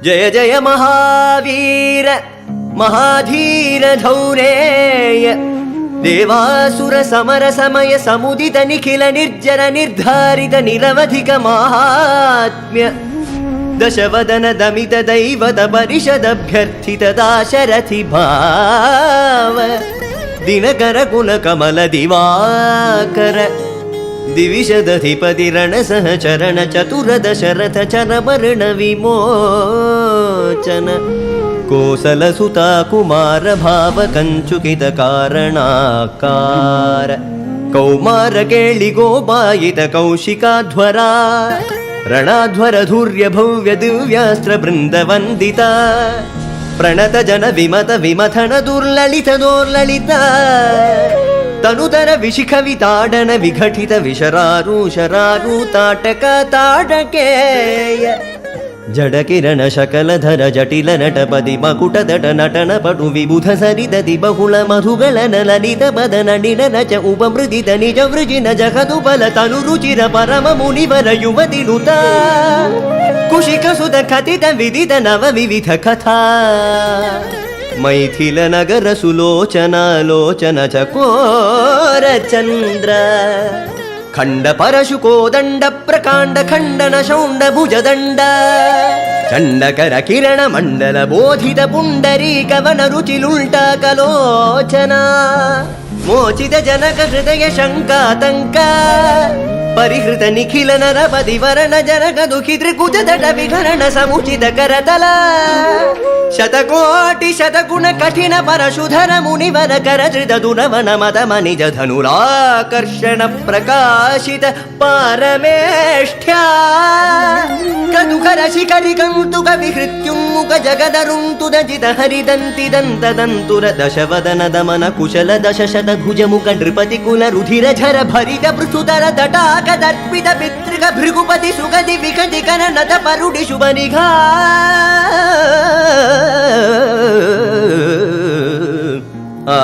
जय जय महावीर महाधीर धौरेय देवासुर समर समय समुदित निखिल निर्जर निर्धारित निरवधिक महात्म्य दशवदन दमित दैवत परिषदभ्यर्थित दाशरथि भाव दिनकर कुल कमल दिवाकर दिविशदधिपति रणसहचरण चतुर दशरथ चरवर्ण विमोचन कोसलसुता कुमार भाव कंचुकित कारणाकार कौमार केळि गोपायित कौशिकाध्वरा ರಣಾಧ್ವರ ಧೂರ್ಯ ಭವ್ಯ ದಿವ್ಯಾಸ್ತ್ರ ಬೃಂದ ವಂದಿತ ಪ್ರಣತ ಜನ ವಿಮತ ವಿಮಥನ ದುರ್ಲಲಿತ ದೋರ್ಲಲಿತ ತನುತರ ವಿಶಿಖ ವಿತಾಡನ ವಿಘಟಿತ ವಿಶರಾರು ತಾಟಕ ತಾಟಕೇಯ ಜಡ ಕಿರಣ ಶಕಲಧರ ಜಟಿಲ ನಟಪದಿ ಮಕುಟ ದಟ ನಟನ ಪಟು ವಿಬುಧ ಸರಿದತಿ ಬಹುಳ ಮಧುಗಳ ಲಲಿತ ಬದನ ನಿಡನ ಚ ಉಪಮೃದಿತ ನಿಜ ವೃಜಿನ ಜಗದು ಬಲ ತನು ರುಚಿರ ಪರಮ ಮುನಿವರ ಯುವತಿ ನುತ ಕುಶಿಕ ಸುತ ಕಥಿತ ವಿದಿತ ನವ ವಿವಿಧ ಕಥಾ ಮೈಥಿಲ ನಗರ ಸುಲೋಚನ ಲೋಚನ ಚಕೋರ ಚಂದ್ರ ಖಂಡ ಪರಶುಕೋ ದಂಡ ಪ್ರಕಾಂಡ ಖಂಡನ ಶೌಂಡ ಭುಜದಂಡ ಚಂಡಕರ ಕಿರಣ ಮಂಡಲ ಬೋಧಿತ ಪುಂಡರೀಕವನ ರುಚಿಲುಲ್ಟ ಕಲೋಚನ ಮೋಚಿತ ಜನಕ ಹೃದಯ ಶಂಕಾತಂಕ ಪರಿಹೃತ ನಿಖಿಲ ನರಪದಿ ವರಣ ಜನಕ ದುಃಖಿ ತ್ರಿಕುಜ ದಟ ವಿಘರಣ ಸಮುಚಿತ ಕರತಲ ಶತಕೋಟಿ ಶತಗುಣ ಕಠಿಣ ಪರಶುಧರ ಮುನಿವರ ಕರಧೃತ ದುನವನ ಮದ ಮನಿಜ ಧನುರಾಕರ್ಷಣ ಪ್ರಕಾಶಿತ ಪಾರಮೇಷ್ಠ್ಯ ಕದುಕರ ಶಿಖರಿ ಕಂತುಕ ವಿಹೃತ್ಯುನ್ಮುಖ ಜಗದರುಂತುದ ಜಿತ ಹರಿದಂತಿ ದಂತದಂತುರ ದಶವದನ ದಮನ ಕುಶಲ ದಶಶತ ಭುಜಮುಖ ನೃಪತಿ ಕುಲ ರುಧಿರ ಝರ ಭರಿತ ಪೃಥುತರ ತಟಾಕ ದರ್ಪಿತ ಪಿತೃಕ ಭೃಗುಪತಿ ಸುಗದಿ ವಿಕಟಿ ಕನನತ ಪರುಡಿ ಶುಭ ನಿಘಾ ಆ